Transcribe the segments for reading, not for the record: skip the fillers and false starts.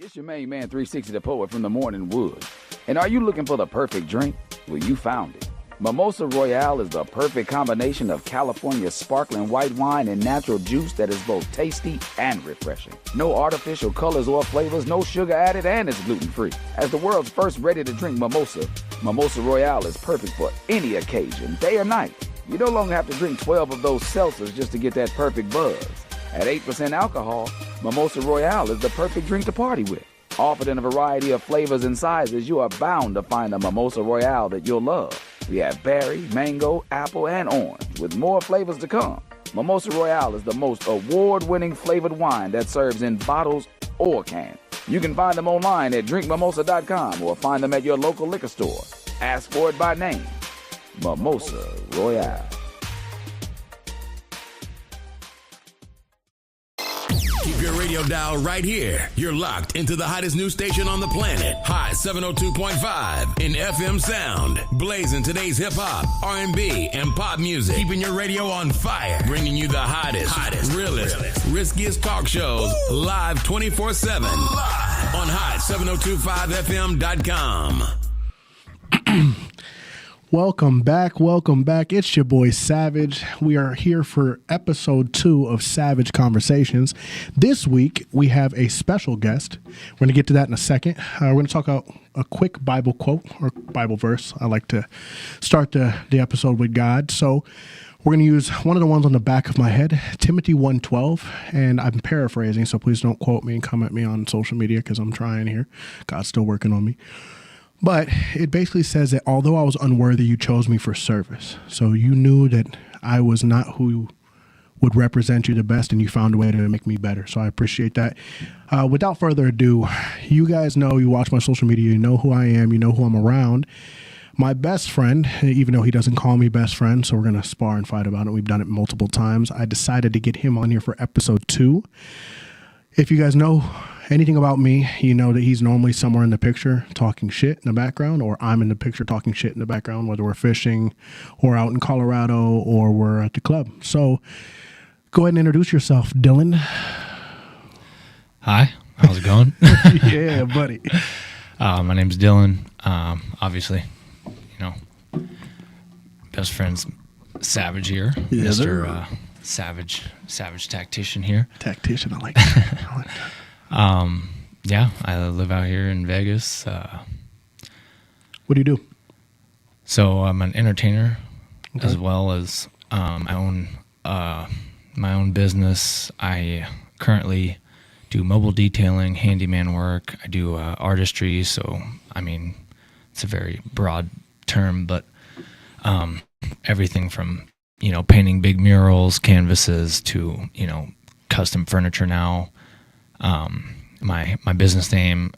It's your main man 360 the Poet from the Morning Wood. And are you looking for the perfect drink? Well, you found it. Mimosa Royale is the perfect combination of California sparkling white wine and natural juice that is both tasty and refreshing. No artificial colors or flavors, no sugar added, and it's gluten-free. As the world's first ready-to-drink mimosa, Mimosa Royale is perfect for any occasion, day or night. You no longer have to drink 12 of those seltzers just to get that perfect buzz. At 8% alcohol, Mimosa Royale is the perfect drink to party with. Offered in a variety of flavors and sizes, you are bound to find a Mimosa Royale that you'll love. We have berry, mango, apple, and orange, with more flavors to come. Mimosa Royale is the most award-winning flavored wine that serves in bottles or cans. You can find them online at drinkmimosa.com or find them at your local liquor store. Ask for it by name. Mimosa Royale. Keep your radio dial right here. You're locked into the hottest news station on the planet. Hot 702.5 in FM sound. Blazing today's hip-hop, R&B, and pop music. Keeping your radio on fire. Bringing you the hottest, realest, riskiest talk shows live 24/7 on hot7025fm.com. Welcome back. It's your boy Savage. We are here for episode 2 of Savage Conversations. This week, we have a special guest. We're going to get to that in a second. We're going to talk about a quick Bible quote or Bible verse. I like to start the episode with God. So we're going to use one of the ones on the back of my head, Timothy 1:12, and I'm paraphrasing, so please don't quote me and come at me on social media because I'm trying here. God's still working on me. But it basically says that although I was unworthy, you chose me for service. So you knew that I was not who would represent you the best, and you found a way to make me better. So I appreciate that. Without further ado, you guys know, you watch my social media, you know who I am, you know who I'm around. My best friend, even though he doesn't call me best friend, so we're going to spar and fight about it. We've done it multiple times. I decided to get him on here for episode 2. If you guys know anything about me, you know that he's normally somewhere in the picture talking shit in the background, or I'm in the picture talking shit in the background, whether we're fishing or out in Colorado or we're at the club. So go ahead and introduce yourself, Dylan. Hi, how's it going? Yeah, buddy. My name's Dylan. Obviously, you know, best friend's Savage here. Yeah, Mr. Savage Tactician here. Tactician, I like that. Yeah, I live out here in Vegas. What do you do? So I'm an entertainer, as well as I own my own business. I currently do mobile detailing, handyman work. I do artistry. So, I mean, it's a very broad term, but everything from, you know, painting big murals, canvases, to, you know, custom furniture now. My business name,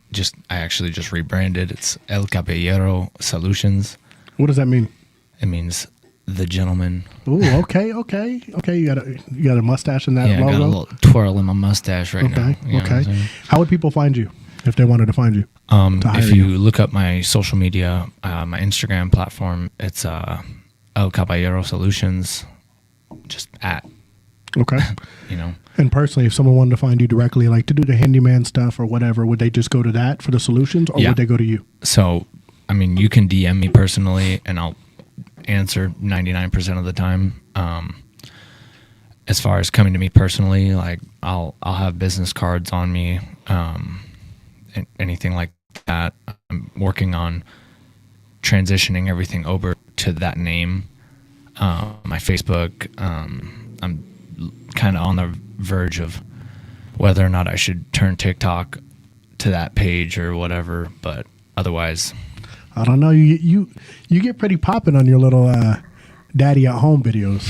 I actually just rebranded. It's El Caballero Solutions. What does that mean? It means the gentleman. Ooh, okay. You got a mustache in that logo? Yeah, I got a little twirl in my mustache right now. Okay. How would people find you if they wanted to find you? If you look up my social media, my Instagram platform, it's El Caballero Solutions, just at. Okay. You know. And personally, if someone wanted to find you directly, like to do the handyman stuff or whatever, would they just go to that for the solutions, or would they go to you? So, I mean, you can DM me personally, and I'll answer 99% of the time. As far as coming to me personally, like I'll have business cards on me, anything like that. I'm working on transitioning everything over to that name. My Facebook, I'm kind of on the verge of whether or not I should turn TikTok to that page or whatever, but otherwise, I don't know. You get pretty popping on your little daddy at home videos.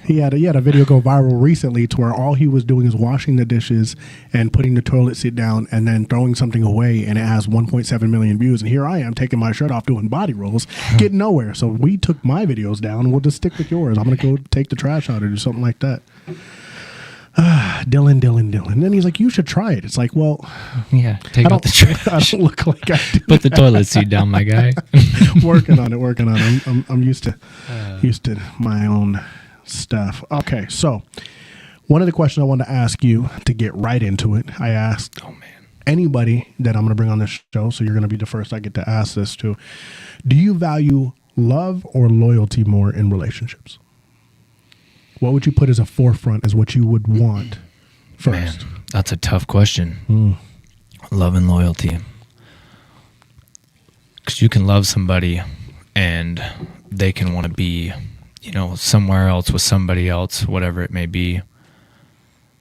He had a video go viral recently to where all he was doing is washing the dishes and putting the toilet seat down and then throwing something away, and it has 1.7 million views. And here I am taking my shirt off doing body rolls, getting nowhere. So we took my videos down. We'll just stick with yours. I'm going to go take the trash out or do something like that. Dylan. And then he's like, you should try it. It's like, well, yeah, take out the trash. I don't look like I do. Put the toilet seat down, my guy. Working on it. I'm used to my own stuff. Okay, so one of the questions I wanted to ask you to get right into it, I asked, anybody that I'm going to bring on this show, so you're going to be the first I get to ask this to, do you value love or loyalty more in relationships? What would you put as a forefront as what you would want first? Man, that's a tough question. Love and loyalty. Because you can love somebody and they can want to be, somewhere else with somebody else, whatever it may be.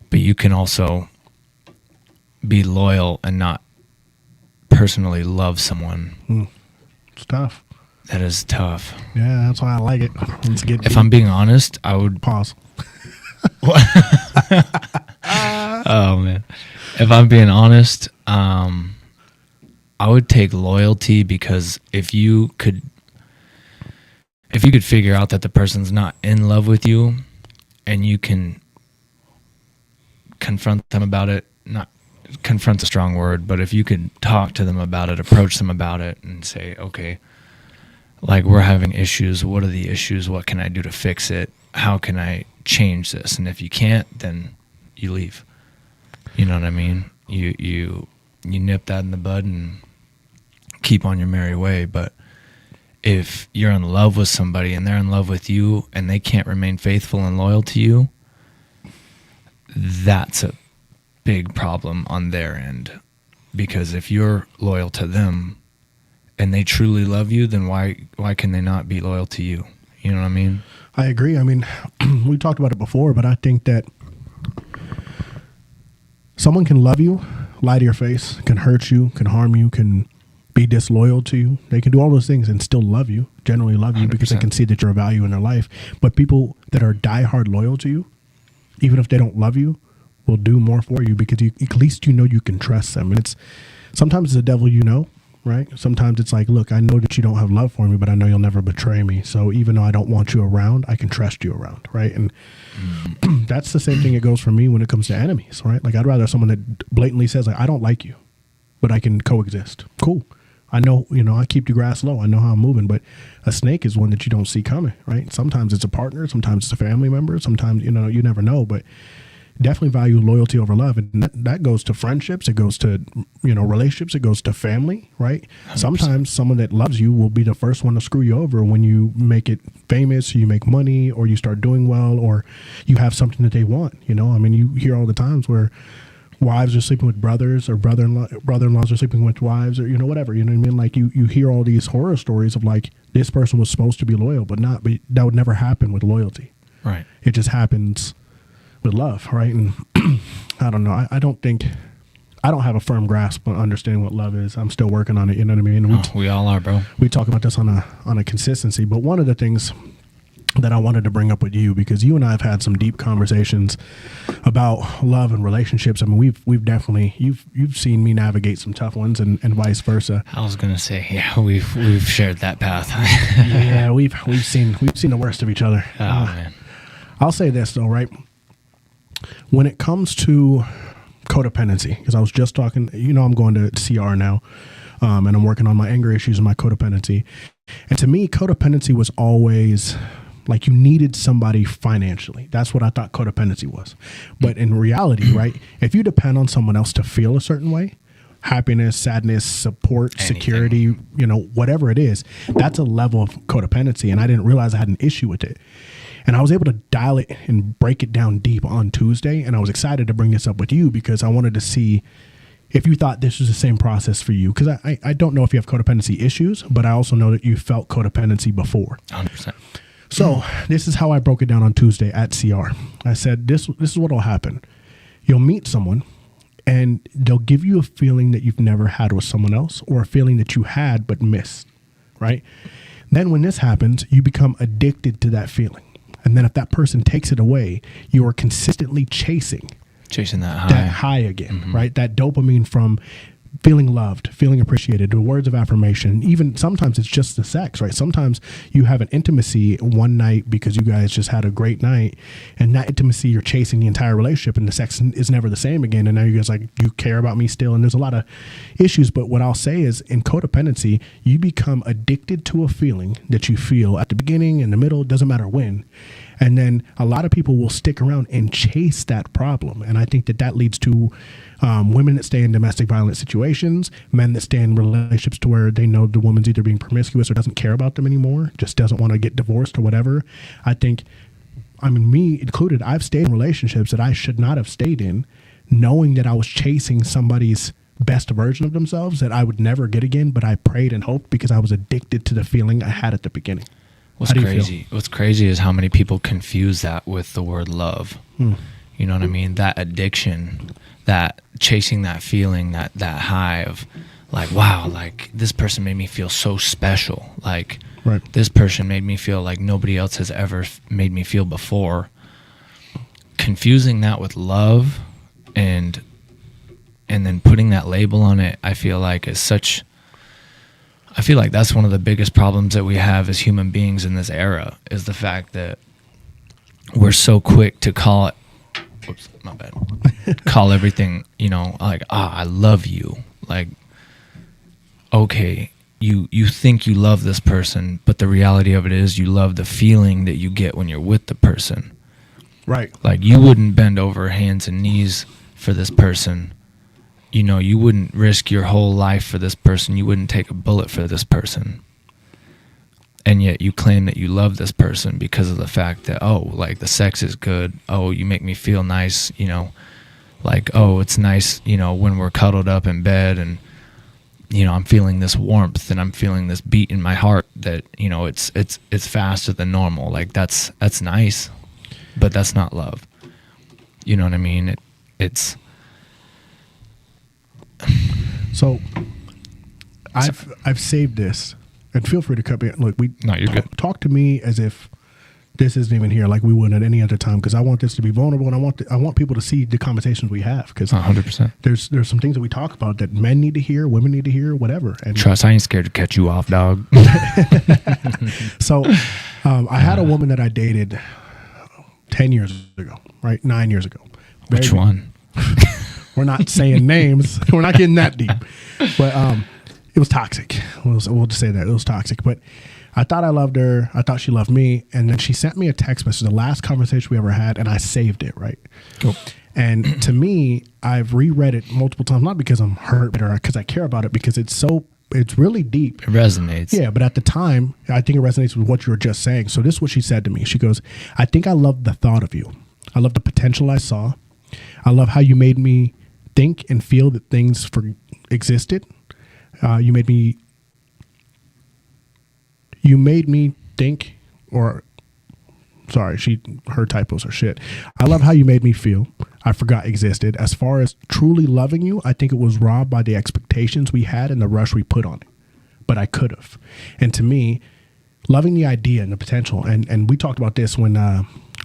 But you can also be loyal and not personally love someone. It's tough. That is tough. Yeah, that's why I like it. Let's get If I'm being honest, I would pause. Oh man. If I'm being honest, I would take loyalty, because if you could figure out that the person's not in love with you and you can confront them about it, not confront's a strong word, but if you could talk to them about it, approach them about it and say, okay, like, we're having issues. What are the issues? What can I do to fix it? How can I change this? And if you can't, then you leave. You know what I mean? You nip that in the bud and keep on your merry way. But if you're in love with somebody and they're in love with you and they can't remain faithful and loyal to you, that's a big problem on their end. Because if you're loyal to them and they truly love you, then why can they not be loyal to you? You know what I mean? I agree. I mean, we talked about it before, but I think that someone can love you, lie to your face, can hurt you, can harm you, can be disloyal to you. They can do all those things and still love you, generally love you 100%. Because they can see that you're a value in their life. But people that are diehard loyal to you, even if they don't love you, will do more for you because at least you can trust them. And sometimes it's the devil, right? Sometimes it's like, look, I know that you don't have love for me, but I know you'll never betray me. So even though I don't want you around, I can trust you around, right? And that's the same thing it goes for me when it comes to enemies, right? Like, I'd rather someone that blatantly says, like, I don't like you, but I can coexist. Cool. I know, I keep the grass low. I know how I'm moving, but a snake is one that you don't see coming, right? Sometimes it's a partner. Sometimes it's a family member. Sometimes, you never know, but definitely value loyalty over love. And that goes to friendships. It goes to, relationships. It goes to family, right? 100%. Sometimes someone that loves you will be the first one to screw you over when you make it famous, you make money, or you start doing well, or you have something that they want, I mean, you hear all the times where wives are sleeping with brothers, or brother-in-laws are sleeping with wives, or, whatever, you know what I mean? Like, you hear all these horror stories of, like, this person was supposed to be loyal, but that would never happen with loyalty. Right. It just happens with love, right? And I don't know. I don't have a firm grasp on understanding what love is. I'm still working on it. You know what I mean? We all are, bro. We talk about this on a consistency. But one of the things that I wanted to bring up with you, because you and I have had some deep conversations about love and relationships. I mean, we've definitely you've seen me navigate some tough ones, and vice versa. I was gonna say, yeah, we've shared that path. Yeah, we've seen the worst of each other. Oh man. I'll say this though, right? When it comes to codependency, because I was just talking, I'm going to CR now, and I'm working on my anger issues and my codependency. And to me, codependency was always like you needed somebody financially. That's what I thought codependency was. But in reality, right, if you depend on someone else to feel a certain way, happiness, sadness, support, security, whatever it is, that's a level of codependency. And I didn't realize I had an issue with it. And I was able to dial it and break it down deep on Tuesday. And I was excited to bring this up with you because I wanted to see if you thought this was the same process for you. Because I don't know if you have codependency issues, but I also know that you felt codependency before. 100%. So this is how I broke it down on Tuesday at CR. I said, this is what will happen. You'll meet someone and they'll give you a feeling that you've never had with someone else, or a feeling that you had but missed, right? Then when this happens, you become addicted to that feeling. And then if that person takes it away, you are consistently chasing that high again, right? That dopamine from feeling loved, feeling appreciated, the words of affirmation. Even sometimes it's just the sex, right? Sometimes you have an intimacy one night because you guys just had a great night, and that intimacy you're chasing the entire relationship, and the sex is never the same again. And now you guys like, you care about me still, and there's a lot of issues. But what I'll say is, in codependency, you become addicted to a feeling that you feel at the beginning, in the middle, it doesn't matter when. And then a lot of people will stick around and chase that problem. And I think that leads to women that stay in domestic violence situations, men that stay in relationships to where they know the woman's either being promiscuous or doesn't care about them anymore, just doesn't want to get divorced or whatever. I think, me included, I've stayed in relationships that I should not have stayed in, knowing that I was chasing somebody's best version of themselves that I would never get again, but I prayed and hoped because I was addicted to the feeling I had at the beginning. What's crazy is how many people confuse that with the word love. You know what I mean? That addiction, that chasing that feeling, that high of like, wow, like this person made me feel so special. Like this person made me feel like nobody else has ever made me feel before. Confusing that with love and then putting that label on it, I feel like that's one of the biggest problems that we have as human beings in this era, is the fact that we're so quick to call it, call everything, like, I love you. Like, okay, you think you love this person, but the reality of it is you love the feeling that you get when you're with the person. Right. Like, you wouldn't bend over hands and knees for this person. You wouldn't risk your whole life for this person. You wouldn't take a bullet for this person. And yet you claim that you love this person because of the fact that, like the sex is good. Oh, you make me feel nice, like, oh, it's nice, when we're cuddled up in bed and, I'm feeling this warmth and I'm feeling this beat in my heart that, it's faster than normal. Like that's nice, but that's not love. You know what I mean? It's... So I've saved this, and feel free to cut me. Look, you're good. Talk to me as if this isn't even here, like we would at any other time, because I want this to be vulnerable, and I want people to see the conversations we have, because 100%. There's some things that we talk about that men need to hear, women need to hear, whatever. And trust, I ain't scared to cut you off, dog. So I had a woman that I dated 10 years ago, right? 9 years ago. Which one? We're not saying names. We're not getting that deep. But it was toxic. We'll just say that. It was toxic. But I thought I loved her. I thought she loved me. And then she sent me a text message, the last conversation we ever had, and I saved it, right? Cool. And to me, I've reread it multiple times, not because I'm hurt or because I care about it, because it's really deep. It resonates. Yeah, but at the time, I think it resonates with what you were just saying. So this is what she said to me. She goes, I think I love the thought of you. I love the potential I saw. I love how you made me think and feel that things existed. You made me think, or sorry, her typos are shit. I love how you made me feel. I forgot existed. As far as truly loving you, I think it was robbed by the expectations we had and the rush we put on it. But I could have. And to me, loving the idea and the potential, and we talked about this when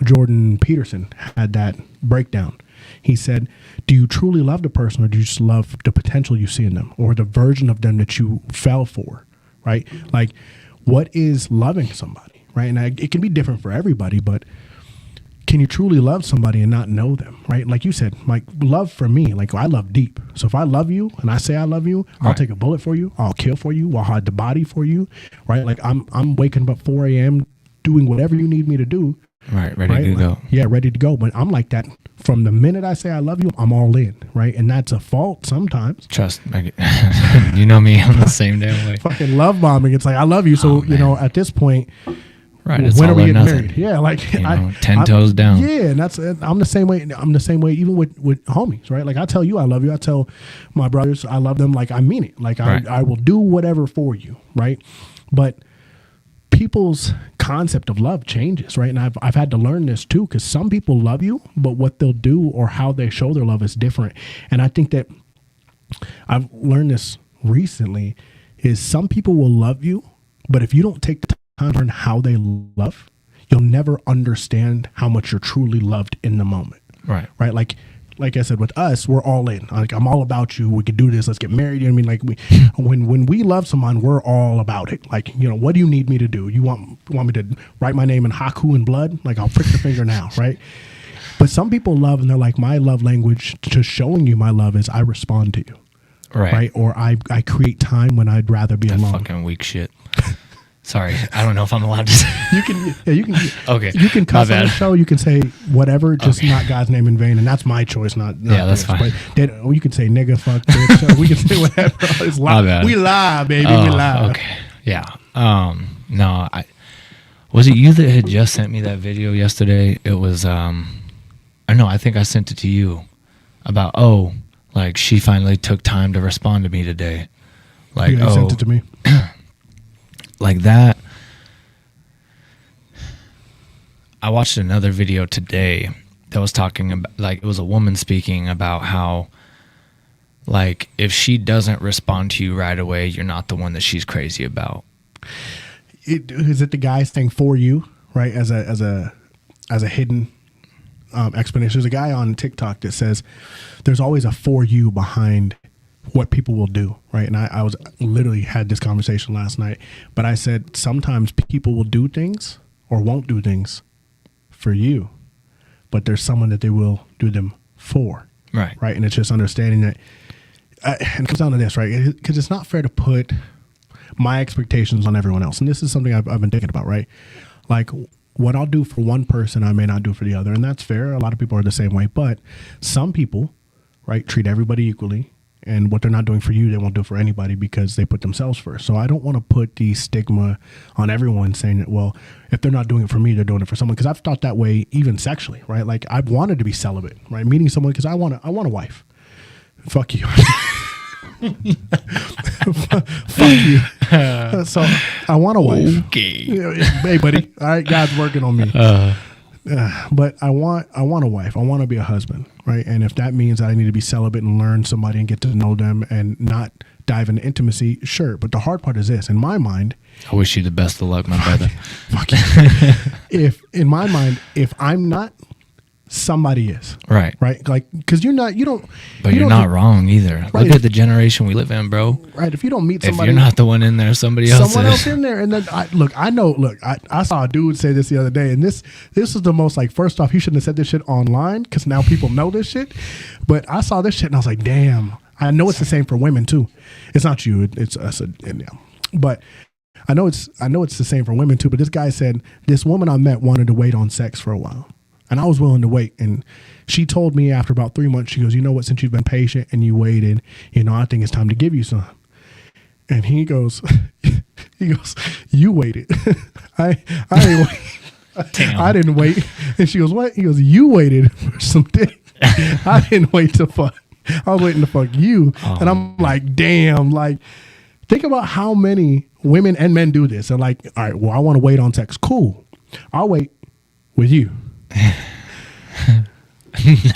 Jordan Peterson had that breakdown. He said, do you truly love the person, or do you just love the potential you see in them, or the version of them that you fell for, right? Like, what is loving somebody, right? And it can be different for everybody, but can you truly love somebody and not know them, right? Like you said, like love for me, like I love deep. So if I love you and I say I love you, right, I'll take a bullet for you. I'll kill for you. I'll hide the body for you, right? Like I'm waking up at 4 a.m. doing whatever you need me to do. Right, ready to go. Yeah, ready to go. But I'm like that from the minute I say I love you, I'm all in, right? And that's a fault sometimes. Trust, you know me, I'm the same damn way. Fucking love bombing. It's like, I love you. So, at this point, right, it's when all are we or getting nothing. married? Yeah, like 10 toes down. Yeah, and I'm the same way. I'm the same way even with homies, right? Like I tell you I love you. I tell my brothers I love them. Like I mean it. Like right. I will do whatever for you, right? But people's concept of love changes, right? And I've had to learn this too, because some people love you, but what they'll do or how they show their love is different. And I think that I've learned this recently is some people will love you, but if you don't take the time to learn how they love, you'll never understand how much you're truly loved in the moment. Right. Right. Like I said, with us, we're all in. Like, I'm all about you. We could do this. Let's get married. You know what I mean? Like when we love someone, we're all about it. Like, what do you need me to do? You want me to write my name in Haku in blood? Like, I'll prick the finger now, right? But some people love, and they're like, my love language to showing you my love is I respond to you. Right. Or I create time when I'd rather be that alone. Fucking weak shit. Sorry, I don't know if I'm allowed to say. You can, yeah, you can. Okay, You can cuss my on the bad. show. You can say whatever, just Okay. not God's name in vain, and that's my choice. Not Yeah, that's theirs. fine. But you can say nigga, fuck, bitch. We can say whatever. It's My bad. We lie, baby. we Oh, lie. okay. Yeah. No, was it you that had just sent me that video yesterday? It was I think I sent it to you about like she finally took time to respond to me today. Like You sent it to me. like that. I watched another video today that was talking about, like, it was a woman speaking about how, like, if she doesn't respond to you right away, you're not the one that she's crazy about. Is it the guy saying for you, right? As a hidden explanation. There's a guy on TikTok that says there's always a for you behind what people will do, right? And I was literally had this conversation last night, but I said sometimes people will do things or won't do things for you, but there's someone that they will do them for, Right. right? And it's just understanding that, and it comes down to this, right? Because it's not fair to put my expectations on everyone else. And this is something I've been thinking about, right? Like what I'll do for one person, I may not do for the other. And that's fair. A lot of people are the same way, but some people, right, treat everybody equally. And what they're not doing for you, they won't do for anybody because they put themselves first. So I don't want to put the stigma on everyone saying that, well, if they're not doing it for me, they're doing it for someone. Because I've thought that way even sexually, right? Like I've wanted to be celibate, right? Meeting someone because I want a wife. Fuck you. Fuck you. So I want a wife. Okay. Hey, buddy. All right, God's working on me. But I want a wife. I want to be a husband, right? And if that means I need to be celibate and learn somebody and get to know them and not dive into intimacy, sure. But the hard part is this: in my mind, I wish you the best of luck, my brother. fuck you. In my mind, if I'm not, somebody is. Right. Right? Like, because you don't. But you you're don't not wrong either. Right. Look at the generation we live in, bro. Right. If you don't meet If somebody, you're not the one in there, somebody else someone else is. in there. And then I saw a dude say this the other day, and this is the most, like, first off, he shouldn't have said this shit online because now people know this shit. But I saw this shit and I was like, damn. I know it's the same for women too. It's not you. It's us. But I know it's the same for women too. But this guy said this woman I met wanted to wait on sex for a while, and I was willing to wait. And she told me after about 3 months, she goes, you know what? Since you've been patient and you waited, I think it's time to give you some. And he goes, you waited. I didn't wait. Damn. I didn't wait. And she goes, what? He goes, you waited for some dick. I didn't wait to fuck. I was waiting to fuck you. And I'm like, damn, like, think about how many women and men do this. They're like, all right, well, I want to wait on sex. Cool. I'll wait with you.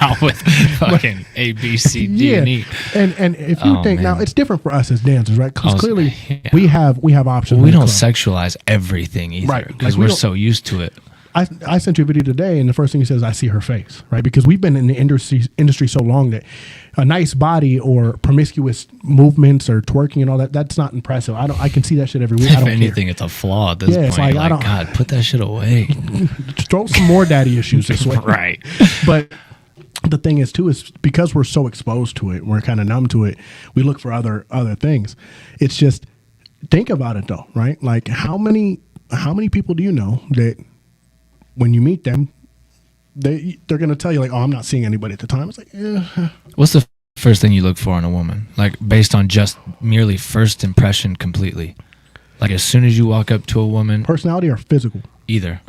Not with fucking A, B, C, D, Yeah. and E. And if you Oh, think, now man. it's different for us as dancers, right? Because clearly yeah. we have options. Well, we in the don't club. sexualize everything either. Right, 'cause Like we we're don't- so used to it. I sent you a video today, and the first thing he says, I see her face, right? Because we've been in the industry so long that a nice body or promiscuous movements or twerking and all that's not impressive. I can see that shit every week. I If don't anything, it's a flaw at this Yeah, point. it's like, I Like, don't- God, put that shit away. care. Throw some more daddy issues this way. Right. But the thing is, too, is because we're so exposed to it, we're kind of numb to it, we look for other things. It's just, think about it, though, right? Like, how many people do you know that when you meet them, they're going to tell you, like, oh, I'm not seeing anybody at the time. It's like, yeah. What's the first thing you look for in a woman? Like based on just merely first impression completely? Like as soon as you walk up to a woman, Personality or physical? either.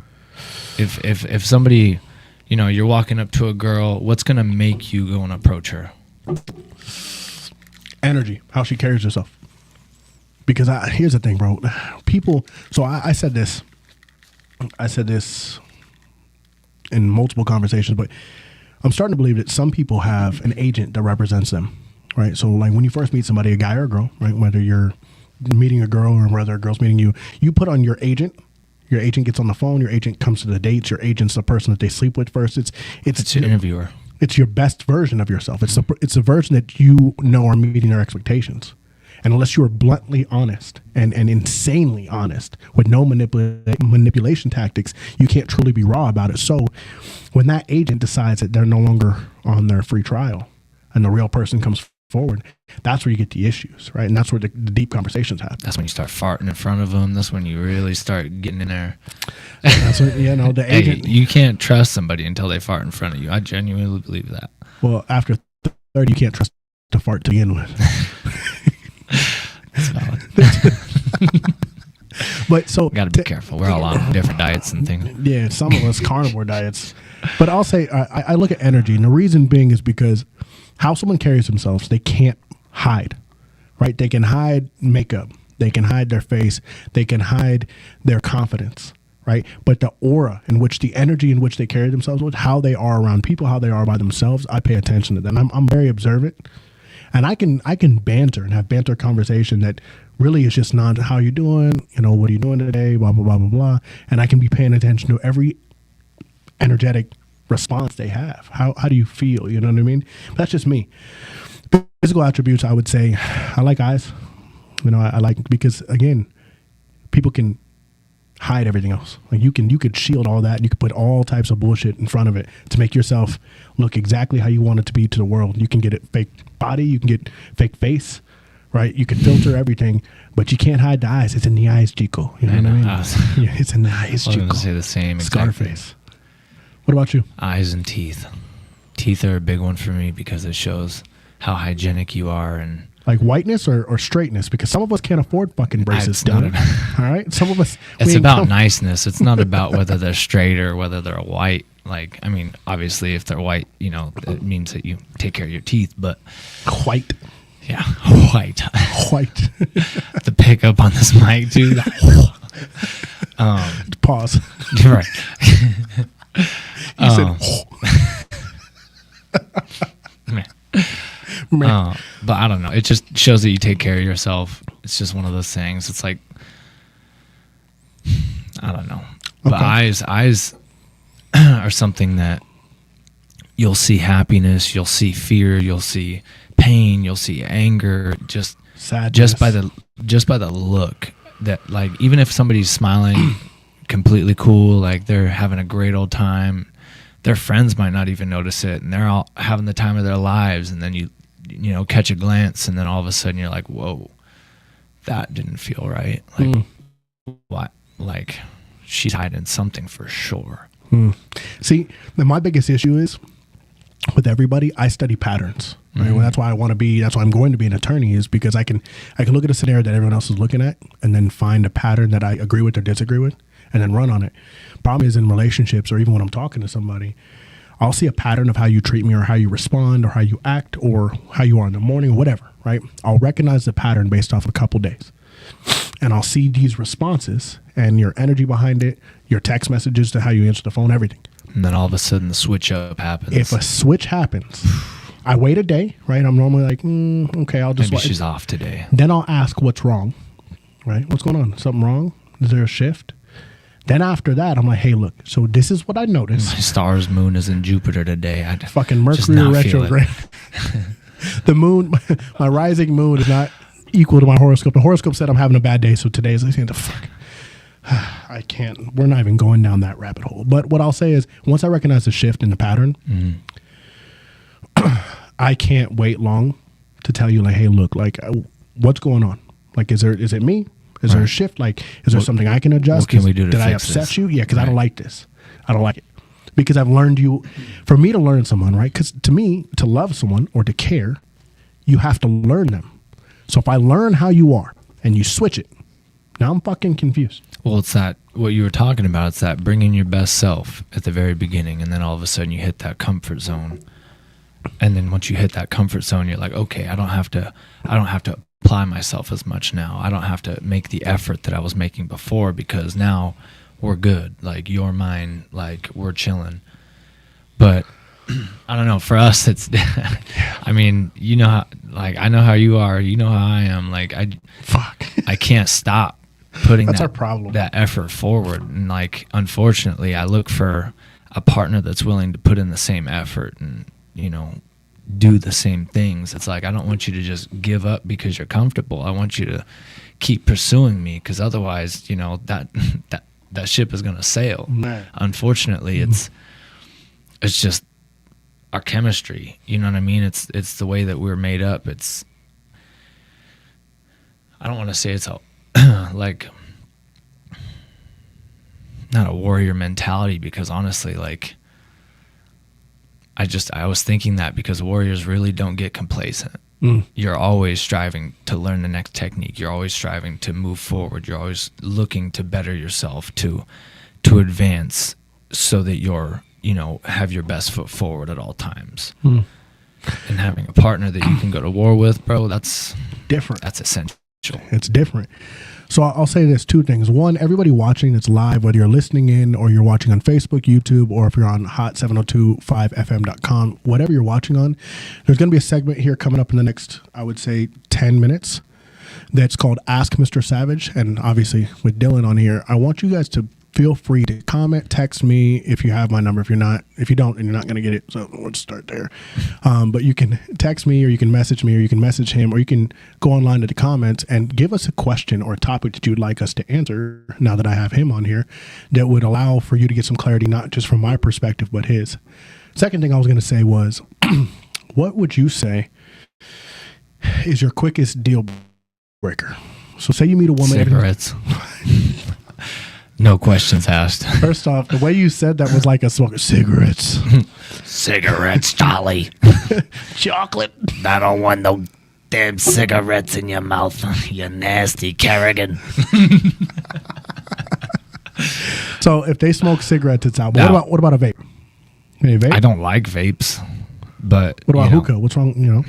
If somebody, you're walking up to a girl, what's going to make you go and approach her? Energy, how she carries herself. Because here's the thing, bro. People, so I said this in multiple conversations, but I'm starting to believe that some people have an agent that represents them, right? So like when you first meet somebody, a guy or a girl, right? Whether you're meeting a girl or whether a girl's meeting you, you put on your agent. Your agent gets on the phone. Your agent comes to the dates. Your agent's the person that they sleep with first. It's an interviewer. It's your best version of yourself. It's a version that you know are meeting their expectations. And unless you are bluntly honest and insanely honest with no manipulation tactics, you can't truly be raw about it. So when that agent decides that they're no longer on their free trial and the real person comes forward, that's where you get the issues, right? And that's where the deep conversations happen. That's when you start farting in front of them. That's when you really start getting in there. That's when, the agent. Hey, you can't trust somebody until they fart in front of you. I genuinely believe that. Well, after 30, you can't trust to fart to begin with. That's valid. But so got to be careful. We're all on different diets and things. Yeah, some of us carnivore diets. But I'll say I look at energy, and the reason being is because how someone carries themselves, they can't hide, right? They can hide makeup. They can hide their face. They can hide their confidence, right? But the aura in which, the energy in which they carry themselves with, how they are around people, how they are by themselves, I pay attention to that. And I'm very observant. And I can banter and have banter conversation that really is just not how you doing, what are you doing today, blah, blah, blah, blah, blah. And I can be paying attention to every energetic response they have. How do you feel? You know what I mean? But that's just me. Physical attributes, I would say, I like eyes. I like, because again, people can hide everything else. Like you could shield all that, and you could put all types of bullshit in front of it to make yourself look exactly how you want it to be to the world. You can get it fake body, you can get fake face, right? You can filter everything, but you can't hide the eyes. It's in the eyes, Chico. You know what I mean? Yeah, it's in the eyes, Chico. I was going to say the same. Scarface. Exactly. What about you? Eyes and teeth. Teeth are a big one for me because it shows how hygienic you are. And like whiteness or straightness, because some of us can't afford fucking braces. All right, some of us. It's about niceness. It's not about whether they're straight or whether they're white. Like, I mean, obviously, if they're white, it means that you take care of your teeth. But white, yeah, white. The pickup on this mic, too. Pause. Right. You said. But I don't know. It just shows that you take care of yourself. It's just one of those things. It's like, I don't know. But eyes are something that you'll see happiness, you'll see fear, you'll see pain, you'll see anger, just sadness. just by the look. That, like, even if somebody's smiling completely cool, like they're having a great old time, their friends might not even notice it, and they're all having the time of their lives, and then you catch a glance, and then all of a sudden you're like, whoa, that didn't feel right. Like, what? Like, she's hiding something for sure. See, my biggest issue is with everybody, I study patterns. Right? Well, that's why I'm going to be an attorney, is because I can look at a scenario that everyone else is looking at and then find a pattern that I agree with or disagree with and then run on it. Problem is, in relationships, or even when I'm talking to somebody, I'll see a pattern of how you treat me or how you respond or how you act or how you are in the morning or whatever, right? I'll recognize the pattern based off a couple days. And I'll see these responses and your energy behind it, your text messages to how you answer the phone, everything. And then all of a sudden the switch up happens. If a switch happens, I wait a day, right? I'm normally like, okay, I'll just maybe she's off today. Then I'll ask what's wrong, right? What's going on? Something wrong? Is there a shift? Then after that, I'm like, hey, look, so this is what I noticed. My star's moon is in Jupiter today. Fucking Mercury retrograde. The moon, my rising moon is not equal to my horoscope. The horoscope said I'm having a bad day, so today is like, the fuck. I can't. We're not even going down that rabbit hole. But what I'll say is, once I recognize the shift in the pattern, I can't wait long to tell you, like, hey, look, like, what's going on? Like, is it me? Is there a shift? Like, is there something I can adjust? What can we do to Did I fix upset this? you? Yeah, because I don't like this. I don't like it. Because I've learned you, for me to learn someone, right? Because to me, to love someone or to care, you have to learn them. So if I learn how you are and you switch it, now I'm fucking confused. Well, it's that, what you were talking about, it's that bringing your best self at the very beginning, and then all of a sudden you hit that comfort zone. And then once you hit that comfort zone, you're like, okay, I don't have to apply myself as much now. I don't have to make the effort that I was making before, because now we're good. Like, you're mine, like, we're chilling. But I don't know, for us, it's, I mean, you know how, like, I know how you are, you know how I am. Like, I can't stop putting That's our problem. that effort forward. And, like, unfortunately, I look for a partner that's willing to put in the same effort and, do the same things. It's like, I don't want you to just give up because you're comfortable. I want you to keep pursuing me, because otherwise, that ship is going to sail. Man. Unfortunately, it's just our chemistry. You know what I mean? It's the way that we're made up. I don't want to say it's a like not a warrior mentality, because honestly, like I was thinking that because warriors really don't get complacent. You're always striving to learn the next technique. You're always striving to move forward. You're always looking to better yourself, to advance, so that you're, have your best foot forward at all times. And having a partner that you can go to war with, bro, that's different. That's essential. It's different. So I'll say this, two things. One, everybody watching that's live, whether you're listening in or you're watching on Facebook, YouTube, or if you're on hot7025fm.com, whatever you're watching on, there's going to be a segment here coming up in the next, I would say, 10 minutes that's called Ask Mr. Savage. And obviously with Dylan on here, I want you guys to feel free to comment, text me if you have my number. If you don't, and you're not going to get it, so let's start there. But you can text me, or you can message me, or you can message him, or you can go online to the comments and give us a question or a topic that you'd like us to answer, now that I have him on here, that would allow for you to get some clarity, not just from my perspective, but his. Second thing I was going to say was, what would you say is your quickest deal breaker? So say you meet a woman. Cigarettes. No questions asked. First off, the way you said that was like a smoke of cigarettes. Cigarettes, Charlie. Chocolate. I don't want no damn cigarettes in your mouth, you nasty Kerrigan. So if they smoke cigarettes, it's out. But No. what about a vape? Any vape? I don't like vapes, but What about hookah? What's wrong?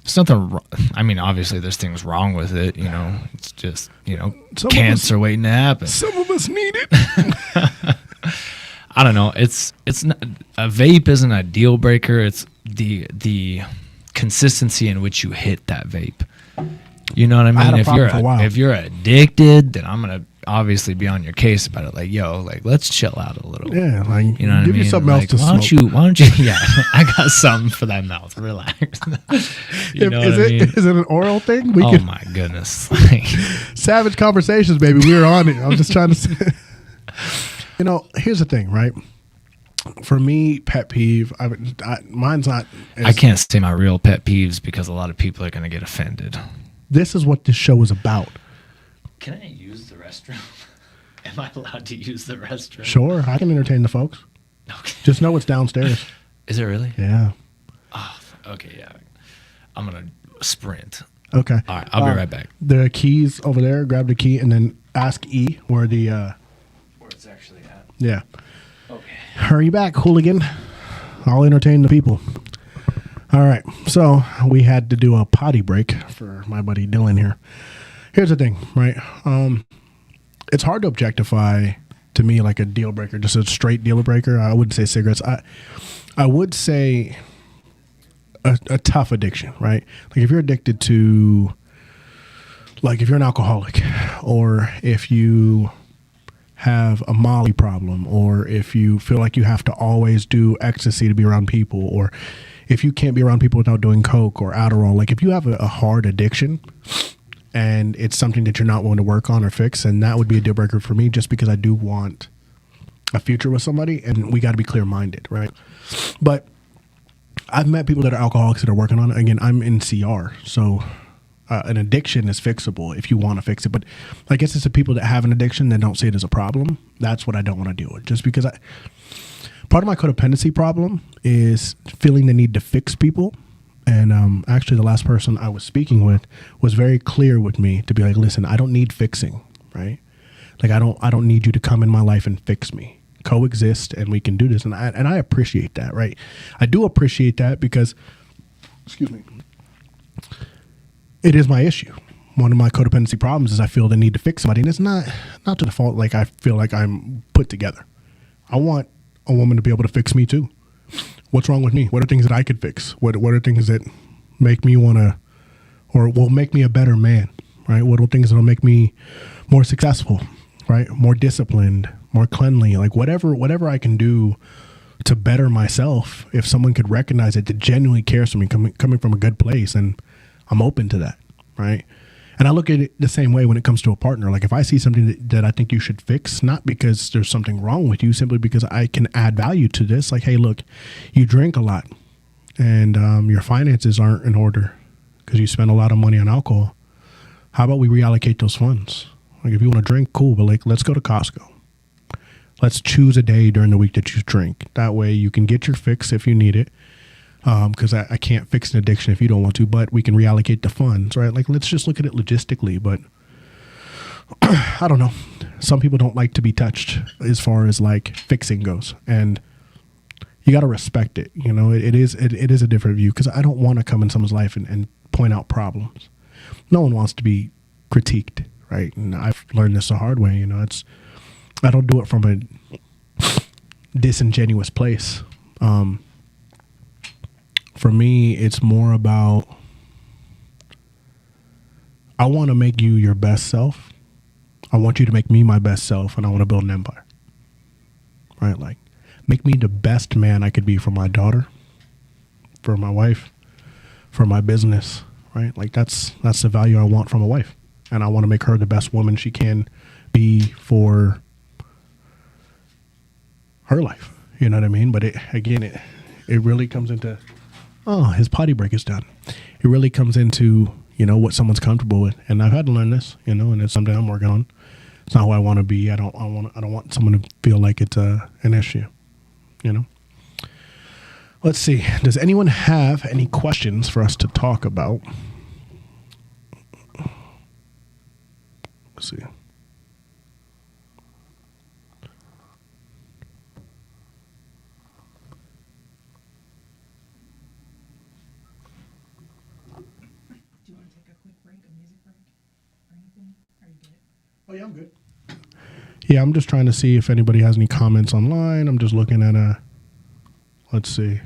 There's nothing wrong. I mean, obviously there's things wrong with it, It's just, Some cancer waiting to happen. Some of us need it. I don't know. It's not, a vape isn't a deal breaker. It's the consistency in which you hit that vape. You know what I mean? had a problem for a while. If you're addicted, then I'm gonna obviously be on your case about it. Like, let's chill out a little. Yeah, like, You know what I give mean? you something else to why smoke. don't you? Yeah, I got something for that mouth. Relax. You know what I mean? Is it an oral thing? Oh my goodness! Savage Conversations, baby. We're on it. I'm just trying to say. Here's the thing, right? For me, pet peeve, mine's not. I can't say my real pet peeves because a lot of people are going to get offended. This is what this show is about. Can I use the restroom? Am I allowed to use the restroom? Sure, I can entertain the folks. Okay. Just know it's downstairs. Is it really? Yeah. Oh, okay, yeah. I'm going to sprint. Okay. All right, I'll be right back. The keys over there. Grab the key and then ask E where the. Where it's actually at. Yeah. Okay. Hurry back, hooligan. I'll entertain the people. All right. So we had to do a potty break for my buddy Dylan here. Here's the thing, right? It's hard to objectify, to me, like a deal breaker, just a straight deal breaker. I wouldn't say cigarettes. I would say a tough addiction, right? Like if you're addicted to, like if you're an alcoholic, or if you have a Molly problem, or if you feel like you have to always do ecstasy to be around people, or if you can't be around people without doing coke or Adderall, like if you have a hard addiction and it's something that you're not willing to work on or fix, and that would be a deal breaker for me, just because I do want a future with somebody, and we got to be clear-minded, right? But I've met people that are alcoholics that are working on it. Again, I'm in CR, so an addiction is fixable if you want to fix it. But I guess it's the people that have an addiction that don't see it as a problem. That's what I don't want to deal with. Just because part of my codependency problem is feeling the need to fix people. And actually the last person I was speaking with was very clear with me to be like, listen, I don't need fixing, right? Like I don't need you to come in my life and fix me. Coexist and we can do this. And I appreciate that, right? I do appreciate that because, excuse me, it is my issue. One of my codependency problems is I feel the need to fix somebody, and it's not to the fault. Like I feel like I'm put together. I want a woman to be able to fix me too. What's wrong with me? What are things that I could fix? What are things that make me want to, or will make me a better man, right? What are things that will make me more successful, right? More disciplined, more cleanly, like whatever I can do to better myself. If someone could recognize it, that genuinely cares for me, coming from a good place, and I'm open to that, right? And I look at it the same way when it comes to a partner. Like if I see something that I think you should fix, not because there's something wrong with you, simply because I can add value to this. Like, hey, look, you drink a lot and your finances aren't in order because you spend a lot of money on alcohol. How about we reallocate those funds? Like if you want to drink, cool, but like let's go to Costco. Let's choose a day during the week that you drink. That way you can get your fix if you need it. Because I can't fix an addiction if you don't want to, but we can reallocate the funds, right? Like, let's just look at it logistically. But I don't know. Some people don't like to be touched as far as like fixing goes, and you got to respect it. You know, it is a different view because I don't want to come in someone's life and point out problems. No one wants to be critiqued, right? And I've learned this the hard way. You know, I don't do it from a disingenuous place. For me, it's more about I want to make you your best self. I want you to make me my best self, and I want to build an empire. Right? Like, make me the best man I could be for my daughter, for my wife, for my business. Right? Like, that's the value I want from a wife, and I want to make her the best woman she can be for her life. You know what I mean? But it really comes into his potty break is done. It really comes into, you know, what someone's comfortable with. And I've had to learn this, you know, and it's something I'm working on. It's not who I want to be. I don't want someone to feel like it's an issue, you know. Let's see. Does anyone have any questions for us to talk about? Let's see. Oh, yeah, I'm good. Yeah, I'm just trying to see if anybody has any comments online. I'm just looking at let's see.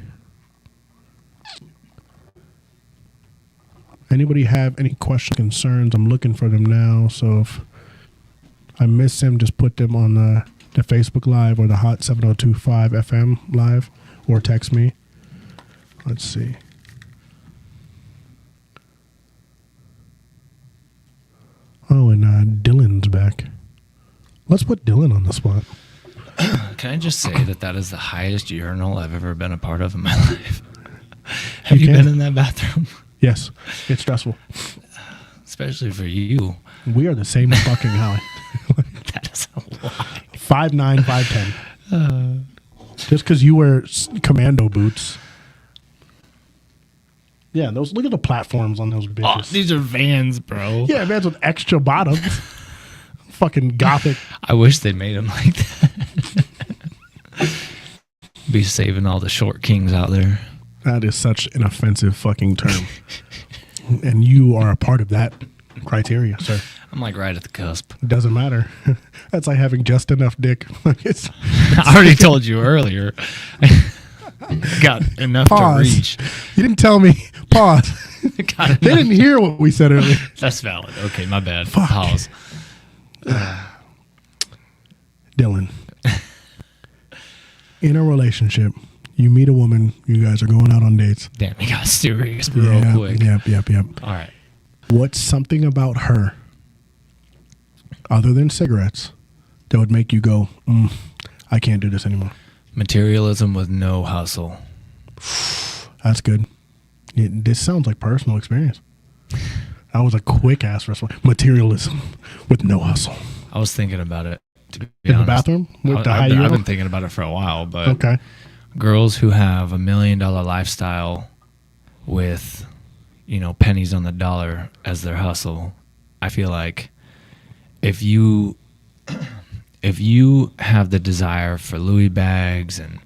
Anybody have any questions, concerns? I'm looking for them now. So if I miss them, just put them on the Facebook Live or the Hot 7025 FM Live or text me. Let's see. Oh, and Dylan's back. Let's put Dylan on the spot. Can I just say that is the highest urinal I've ever been a part of in my life? Have you been in that bathroom? Yes. It's stressful. Especially for you. We are the same fucking height. That is a lie. 5'9", 5'10". Just because you wear commando boots. Yeah, look at the platforms on those bitches. Oh, these are Vans, bro. Yeah, Vans with extra bottoms. Fucking gothic. I wish they made them like that. Be saving all the short kings out there. That is such an offensive fucking term. And you are a part of that criteria, sir. I'm like right at the cusp. Doesn't matter. That's like having just enough dick. I already told you earlier. Got enough to reach. You didn't tell me. Pause. They didn't hear what we said earlier. That's valid. Okay, my bad. Fuck. Pause. Dylan. In a relationship, you meet a woman, you guys are going out on dates. Damn, you got serious real quick. Yep. All right. What's something about her, other than cigarettes, that would make you go, I can't do this anymore? Materialism with no hustle. That's good. This sounds like personal experience. That was a quick ass response. Materialism with no hustle. I was thinking about it. To be in honest. The bathroom? With the I've been thinking about it for a while, but okay. Girls who have $1 million lifestyle with, pennies on the dollar as their hustle, I feel like if you have the desire for Louis bags and,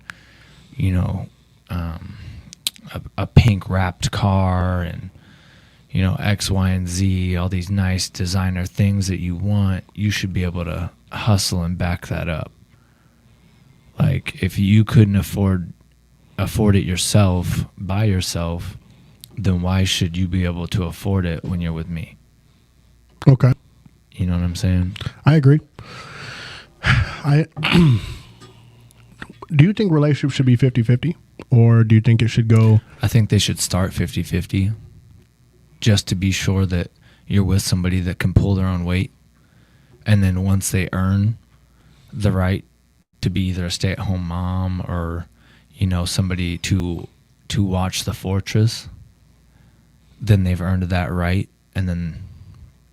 a pink wrapped car and, X, Y, and Z, all these nice designer things that you want, you should be able to hustle and back that up. Like, if you couldn't afford it yourself, by yourself, then why should you be able to afford it when you're with me? Okay. You know what I'm saying? I agree. Do you think relationships should be 50-50? Or do you think it should go... I think they should start 50-50 just to be sure that you're with somebody that can pull their own weight, and then once they earn the right to be either a stay-at-home mom or, you know, somebody to watch the fortress, then they've earned that right, and then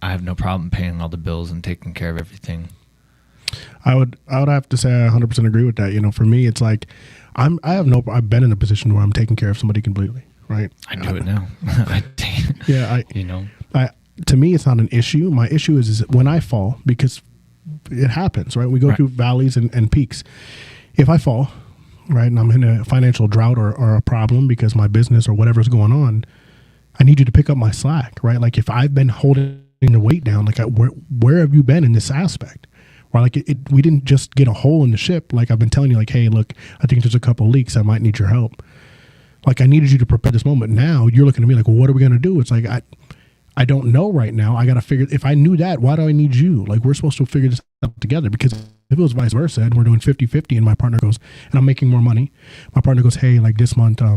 I have no problem paying all the bills and taking care of everything. I would have to say I 100% agree with that. You know, for me, it's like I've been in a position where I'm taking care of somebody completely, right? I do it now. To me, it's not an issue. My issue is when I fall, because it happens, right? We go through valleys and peaks. If I fall, right, and I'm in a financial drought or a problem because my business or whatever's going on, I need you to pick up my slack, right? Like if I've been holding the weight down, like where have you been in this aspect? Or like we didn't just get a hole in the ship. Like I've been telling you, like, hey, look, I think there's a couple leaks. I might need your help. Like I needed you to prepare this moment. Now you're looking at me like, well, what are we going to do? It's like, I don't know right now. I got to figure, if I knew that, why do I need you? Like we're supposed to figure this out together, because if it was vice versa and we're doing 50-50 and my partner goes, and I'm making more money, my partner goes, hey, like this month, I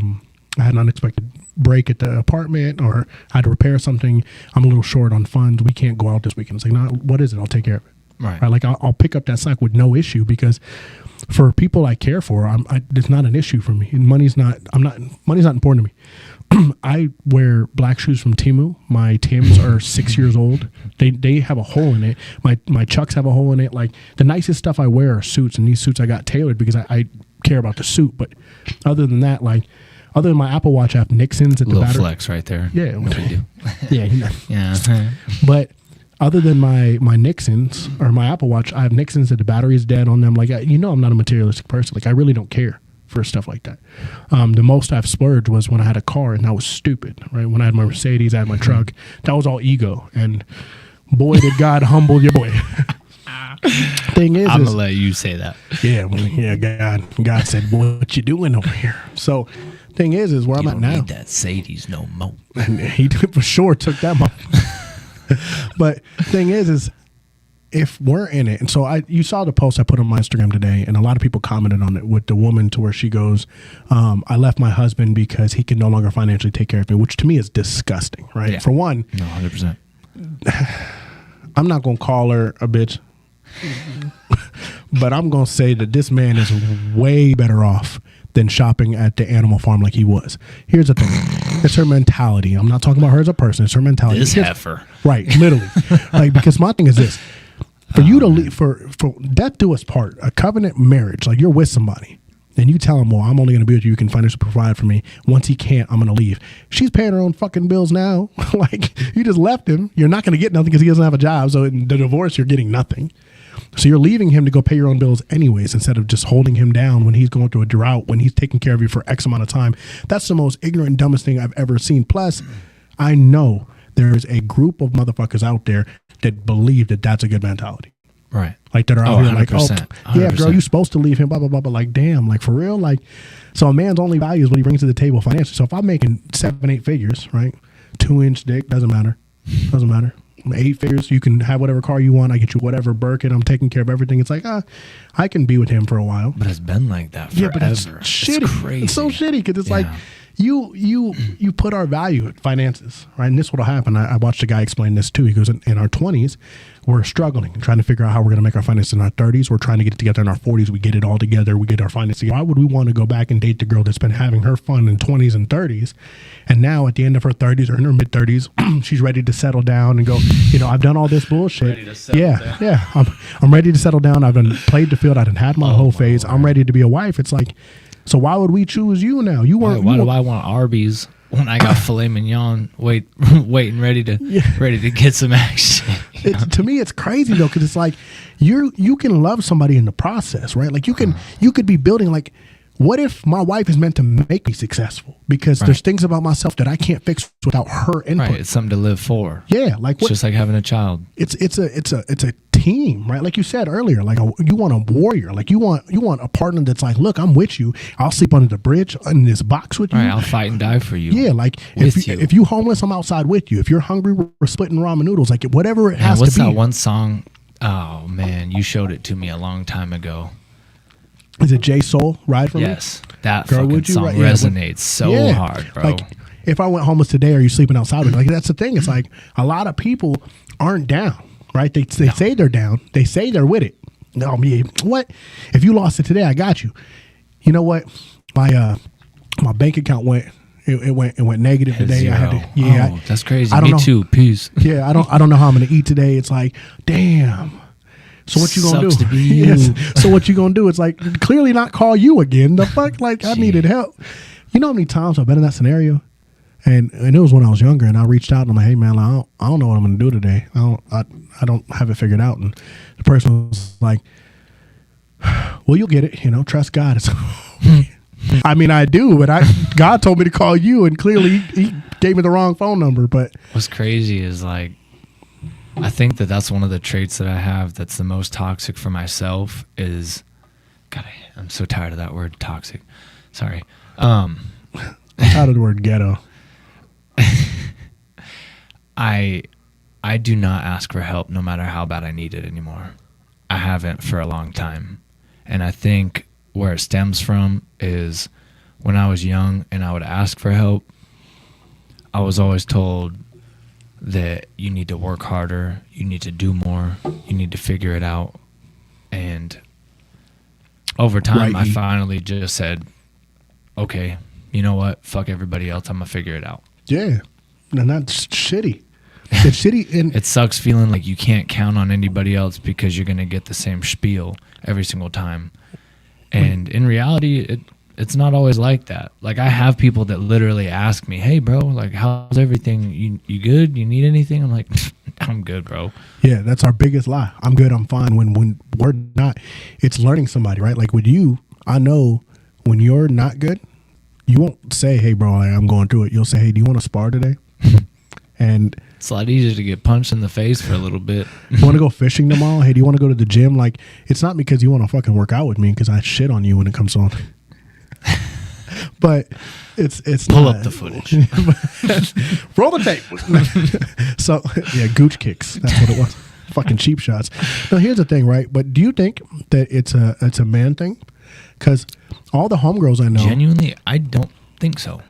had an unexpected break at the apartment, or I had to repair something. I'm a little short on funds. We can't go out this weekend. It's like, no, what is it? I'll take care of it. Right. Like I'll pick up that slack with no issue, because for people I care for, it's not an issue for me. Money's not important to me. I wear black shoes from Temu. My Tims are 6 years old. They have a hole in it. My Chucks have a hole in it. Like the nicest stuff I wear are suits, and these suits I got tailored because I care about the suit. But other than that, like other than my Apple Watch, I have Nixon's at the battery. Flex right there. Yeah, what we do. Yeah, Yeah. But other than my Nixon's or my Apple Watch, I have Nixon's that the battery is dead on them. Like I'm not a materialistic person. Like I really don't care for stuff like that. The most I've splurged was when I had a car, and that was stupid, right? When I had my Mercedes, I had my truck. That was all ego, and boy, did God humble your boy. Thing is, I'm gonna let you say that. Yeah, God said, "What you doing over here?" So, thing is where I'm at now. Need that Sadies no more. And he for sure took that month. But thing is if we're in it, and so you saw the post I put on my Instagram today, and a lot of people commented on it with the woman to where she goes, I left my husband because he can no longer financially take care of me, which to me is disgusting, right? Yeah. For one, No, 100%. I'm not going to call her a bitch, but I'm going to say that this man is way better off than shopping at the animal farm like he was. Here's the thing. It's her mentality. I'm not talking about her as a person. It's her mentality. This heifer. Right, literally. Like, because my thing is this. For you to leave, for death do us part, a covenant marriage, like you're with somebody, and you tell him, well, I'm only going to be with you, you can financially provide for me. Once he can't, I'm going to leave. She's paying her own fucking bills now. Like, you just left him. You're not going to get nothing because he doesn't have a job. So in the divorce, you're getting nothing. So you're leaving him to go pay your own bills anyways, instead of just holding him down when he's going through a drought, when he's taking care of you for X amount of time. That's the most ignorant, dumbest thing I've ever seen. Plus, I know there is a group of motherfuckers out there that believe that that's a good mentality. Right. Like that are out here like, oh, 100%. yeah, girl, you're supposed to leave him, blah, blah, blah. But like, damn, like for real? Like, so a man's only value is what he brings to the table financially. So if I'm making 7-8 figures, right? 2-inch dick, doesn't matter. 8 figures, you can have whatever car you want. I get you whatever Birkin. I'm taking care of everything. It's like, I can be with him for a while. But it's been like that forever. Yeah, but it's shitty. It's crazy. It's so shitty because it's like you put our value at finances, right? And this what'll happen. I watched a guy explain this too. He goes, in our 20s, we're struggling and trying to figure out how we're going to make our finances. In our 30s, we're trying to get it together. In our 40s, we get it all together. We get our finances together. Why would we want to go back and date the girl that's been having her fun in 20s and 30s, and now at the end of her 30s or in her mid 30s, she's ready to settle down and go, I've done all this bullshit. Yeah. I'm ready to settle down. I've played the field. I done had my whole phase. Lord. I'm ready to be a wife. It's like, so why would we choose you now? You weren't. Why do I want Arby's when I got filet mignon waiting ready to get some action? To me, it's crazy though, because it's like you can love somebody in the process, right? Like you could be building like. What if my wife is meant to make me successful? Because there's things about myself that I can't fix without her input. Right, it's something to live for. Yeah, like it's just like having a child. It's a team, right? Like you said earlier, like you want a warrior, like you want a partner that's like, look, I'm with you. I'll sleep under the bridge in this box with you. Right, I'll fight and die for you. Yeah, like if you homeless, I'm outside with you. If you're hungry, we're splitting ramen noodles. Like whatever it has to be. What's that one song? Oh man, you showed it to me a long time ago. Is it J Soul Ride For Me? Yes, that Girl, fucking song resonates so hard, bro. Like, if I went homeless today, are you sleeping outside? Like, that's the thing. It's like a lot of people aren't down, right? They say they're down. They say they're with it. No, me, what? If you lost it today, I got you. You know what? My bank account went negative today. Zero. I had to, That's crazy. I don't Me know. too. Peace. Yeah, I don't know how I'm gonna eat today. It's like, damn. So what you gonna Sucks do? to be you. Yes. So what you gonna do? It's like, clearly not call you again. The fuck? Like, I needed help. You know how many times I've been in that scenario? And it was when I was younger, and I reached out and I'm like, hey man, I don't know what I'm gonna do today. I don't have it figured out. And the person was like, well, you'll get it. You know, trust God. It's I mean, I do, but God told me to call you, and clearly he gave me the wrong phone number. But What's crazy is like, I think that's one of the traits that I have that's the most toxic for myself is, God, I'm so tired of that word, toxic. Sorry. I'm tired of the word ghetto. I do not ask for help no matter how bad I need it anymore. I haven't for a long time. And I think where it stems from is when I was young and I would ask for help, I was always told that you need to work harder, you need to do more, you need to figure it out. And over time, Right. I finally just said, okay, you know what? Fuck everybody else. I'm going to figure it out. Yeah, and that's shitty. It's shitty, and It sucks feeling like you can't count on anybody else because you're going to get the same spiel every single time. And in reality, it's not always like that. Like, I have people that literally ask me, hey, bro, like, how's everything? You good? You need anything? I'm like, I'm good, bro. yeah, that's our biggest lie. I'm good. I'm fine. When we're not, it's learning somebody, right? Like with you, I know when you're not good, you won't say, hey, bro, I'm going through it. You'll say, hey, do you want to spar today? And It's a lot easier to get punched in the face for a little bit. you want to go fishing tomorrow? Hey, do you want to go to the gym? Like, it's not because you want to fucking work out with me, because I shit on you when it comes on. But it's Pull not. up the footage. Roll the tape. So yeah, gooch kicks. That's what it was. Fucking cheap shots. Now here's the thing, right? But do you think that it's a man thing? Because all the homegirls I know, Genuinely, I don't think so.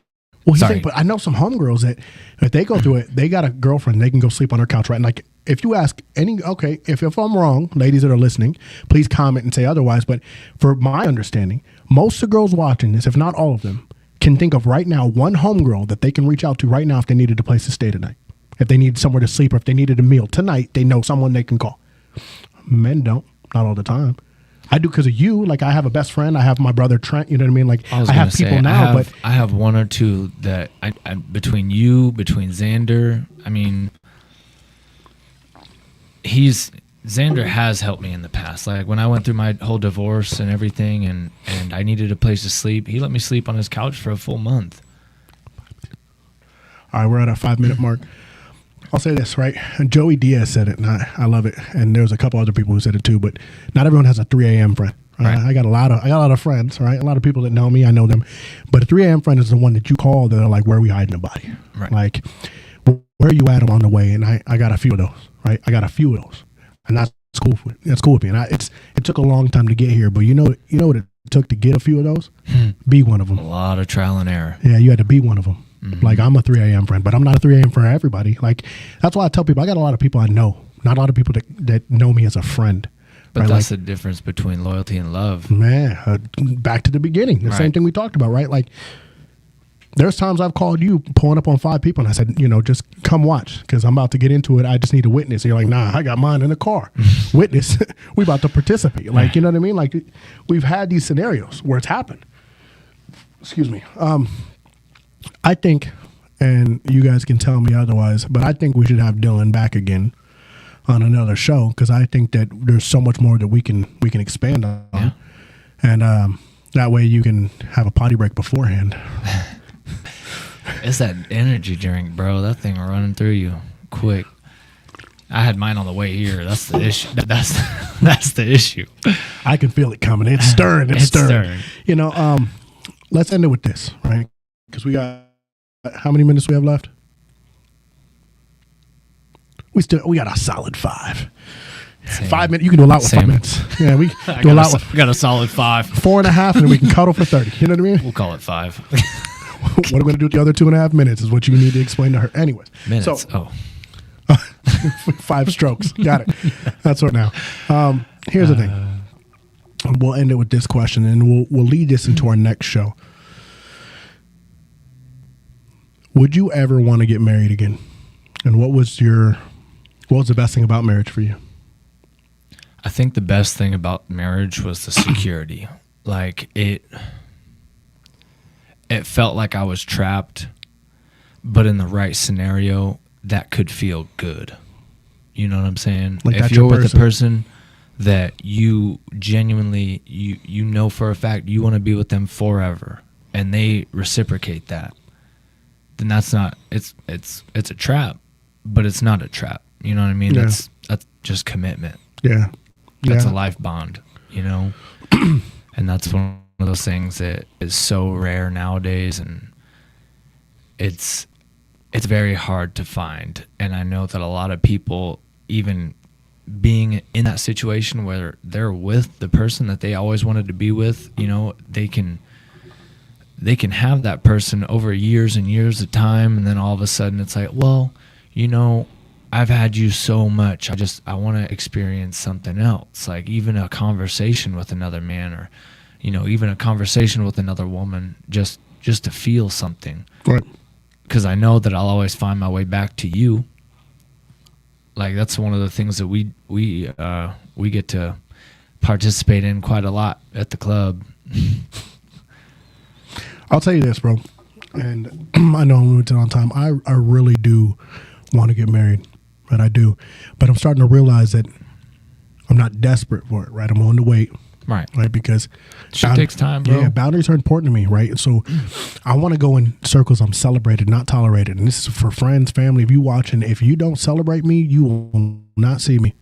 well, he's Sorry. saying, but I know some homegirls that if they go through it, they got a girlfriend, they can go sleep on her couch, right? And like, if you ask any, okay, if I'm wrong, ladies that are listening, please comment and say otherwise. But for my understanding, most of the girls watching this, if not all of them, can think of right now one homegirl that they can reach out to right now if they needed a place to stay tonight, if they needed somewhere to sleep, or if they needed a meal tonight. They know someone they can call. Men don't, not all the time. I do because of you. Like, I have a best friend. I have my brother Trent. You know what I mean? Like, I was I have gonna say, people now, but I have one or two that I between you, between Xander. I mean, Xander has helped me in the past. Like when I went through my whole divorce and everything, and I needed a place to sleep, he let me sleep on his couch for a full month. all right, we're at our 5-minute mark. I'll say this, right? And Joey Diaz said it, and I love it. And there's a couple other people who said it too, but not everyone has a 3 a.m. friend. Right? Right. I got a lot of friends, right? A lot of people that know me, I know them. But a 3 a.m. friend is the one that you call that are like, where are we hiding the body? Right. Like, where are you at on the way? And I got a few of those, right? I got a few of those. And that's cool. That's cool with me. And it took a long time to get here, but you know what it took to get a few of those? Be one of them. A lot of trial and error. Yeah, you had to be one of them. Like, I'm a 3 a.m. friend, but I'm not a 3 a.m. for everybody. Like, that's why I tell people, I got a lot of people I know, not a lot of people that know me as a friend. But right? that's Like, the difference between loyalty and love. man, back to the beginning, the same Right. thing we talked about, right? Like, there's times I've called you pulling up on 5 people, and I said, just come watch, because I'm about to get into it. I just need a witness. And you're like, nah, I got mine in the car. Witness, we about to participate. Like, you know what I mean? Like, we've had these scenarios where it's happened. Excuse me. I think, and you guys can tell me otherwise, but I think we should have Dylan back again on another show, because I think that there's so much more that we can expand on. Yeah. And that way you can have a potty break beforehand. It's that energy drink, bro. That thing running through you quick. I had mine on the way here. That's the issue. That's the issue. I can feel it coming. It's stirring. It's stirring. stirring. Let's end it with this, right? Because we got, how many minutes we have left? We got a solid 5. Same. 5 minutes. You can do a lot with Same. 5 minutes. Yeah, we I do a got lot with we got a solid 5. 4.5, and then we can cuddle for 30. You know what I mean? We'll call it 5. what are we going to do with the other 2.5 minutes is what you need to explain to her. Anyways. Minutes. So, 5 strokes. Got it. That's what now. Here's the thing. We'll end it with this question, and we'll lead this into our next show. Would you ever want to get married again? And what was the best thing about marriage for you? I think the best thing about marriage was the security. Like it felt like I was trapped, but in the right scenario, that could feel good. You know what I'm saying? Like if you're with a person that you genuinely, you know for a fact you want to be with them forever, and they reciprocate that, then that's not, it's a trap, but it's not a trap. You know what I mean? Yeah. That's just commitment. Yeah. That's Yeah. a life bond, you know? And that's one of those things that is so rare nowadays, and it's very hard to find. And I know that a lot of people, even being in that situation where they're with the person that they always wanted to be with, you know, they can have that person over years and years of time, and then all of a sudden it's like, well, you know, I've had you so much, I want to experience something else, like even a conversation with another man, or, you know, even a conversation with another woman, just to feel something. Right. Because I know that I'll always find my way back to you. Like that's one of the things that we get to participate in quite a lot at the club. I'll tell you this, bro, and I know I'm limited on time. I really do want to get married, right? I do, but I'm starting to realize that I'm not desperate for it, right? I'm willing to wait, Right. Because Shit takes time, bro. Yeah, boundaries are important to me, right? So I want to go in circles I'm celebrated, not tolerated, and this is for friends, family. If you watching, if you don't celebrate me, you will not see me.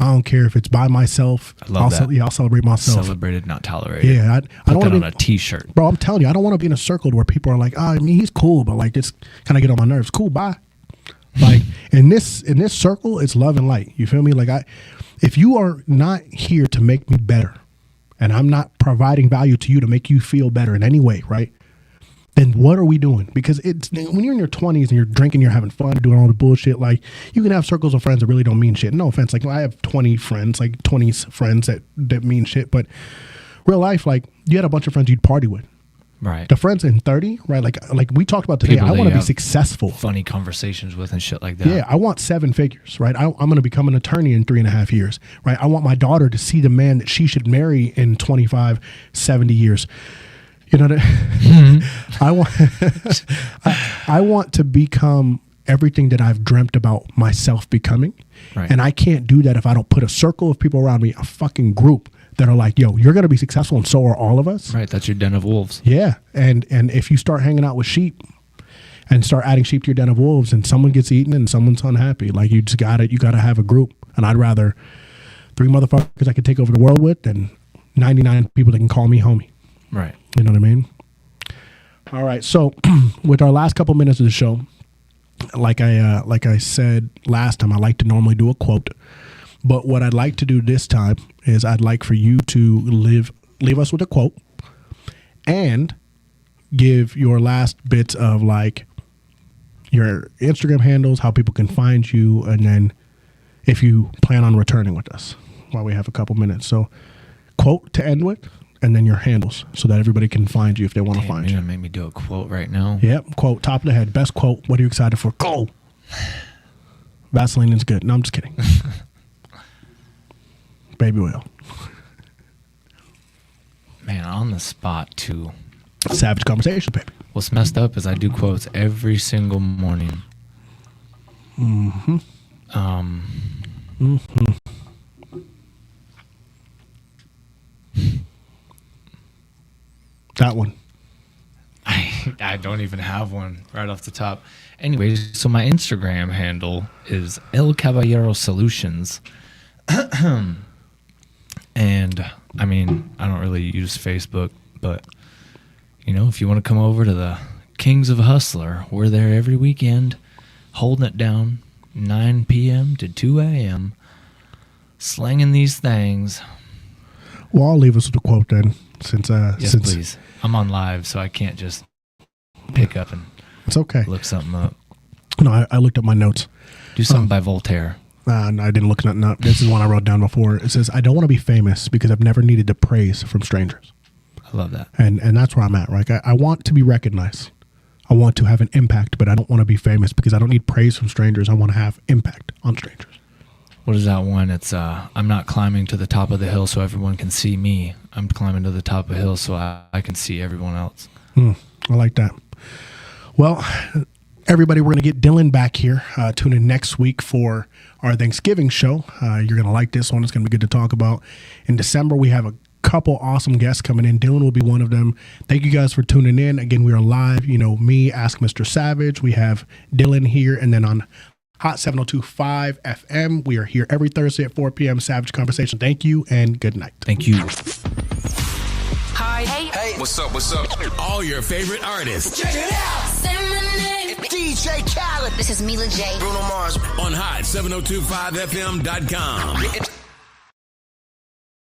I don't care if it's by myself. I love that. I'll celebrate myself. Celebrated, not tolerated. Yeah, I Put don't that want on to a T-shirt. Bro, I'm telling you, I don't want to be in a circle where people are like, I mean, he's cool, but like this kind of get on my nerves. Cool, bye. Like in this circle, it's love and light. You feel me? Like if you are not here to make me better, and I'm not providing value to you to make you feel better in any way, right? Then what are we doing? Because it's when you're in your 20s and you're drinking, you're having fun, doing all the bullshit. Like you can have circles of friends that really don't mean shit. No offense. Like I have 20 friends, like 20 friends that mean shit. But real life, like you had a bunch of friends you'd party with. Right. The friends in 30, right? Like we talked about today. People I that want to you be have successful. Funny conversations with and shit like that. Yeah, I want 7 figures, right? I'm going to become an attorney in 3.5 years, right? I want my daughter to see the man that she should marry in 25, 70 years. You know what I want to become everything that I've dreamt about myself becoming. Right. And I can't do that if I don't put a circle of people around me, a fucking group that are like, yo, you're going to be successful and so are all of us. Right. That's your den of wolves. Yeah. And if you start hanging out with sheep and start adding sheep to your den of wolves and someone gets eaten and someone's unhappy, like you gotta have a group. And I'd rather 3 motherfuckers I could take over the world with than 99 people that can call me homie. Right. You know what I mean? All right. So with our last couple minutes of the show, like I said last time, I like to normally do a quote. But what I'd like to do this time is I'd like for you to leave us with a quote and give your last bits of like your Instagram handles, how people can find you, and then if you plan on returning with us while we have a couple minutes. So quote to end with, and then your handles so that everybody can find you if they want to find You're you. gonna make me do a quote right now. Yep, quote, top of the head, best quote. What are you excited for? Go! Vaseline is good. No, I'm just kidding. Baby oil. Man, on the spot too. Savage conversation, baby. What's messed up is I do quotes every single morning. That one. I don't even have one right off the top. Anyways, so my Instagram handle is El Caballero Solutions. And I mean, I don't really use Facebook, but you know, if you want to come over to the Kings of Hustler, we're there every weekend, holding it down, 9 p.m. to 2 a.m., slinging these things. Well, I'll leave us with a quote then, since Yes, please. I'm on live, so I can't just pick up and It's okay. look something up. No, I looked up my notes. Do something by Voltaire. And I didn't look nothing up. This is one I wrote down before. It says, I don't want to be famous because I've never needed to praise from strangers. I love that. And that's where I'm at, right? I want to be recognized. I want to have an impact, but I don't want to be famous because I don't need praise from strangers. I want to have impact on strangers. What is that one? It's I'm not climbing to the top of the hill so everyone can see me. I'm climbing to the top of the hill so I can see everyone else. I like that. Well, everybody, we're going to get Dylan back here. Tune in next week for our Thanksgiving show. You're going to like this one. It's going to be good to talk about. In December, we have a couple awesome guests coming in. Dylan will be one of them. Thank you guys for tuning in. Again, we are live. Me, Ask Mr. Savage. We have Dylan here. And then on Hot 702.5 FM, we are here every Thursday at 4 p.m. Savage Conversation. Thank you and good night. Thank you. Hi. Hey. What's up? All your favorite artists Check it out. Say my name. DJ Khaled. This is Mila J. Bruno Mars. on hot 702.5fm.com.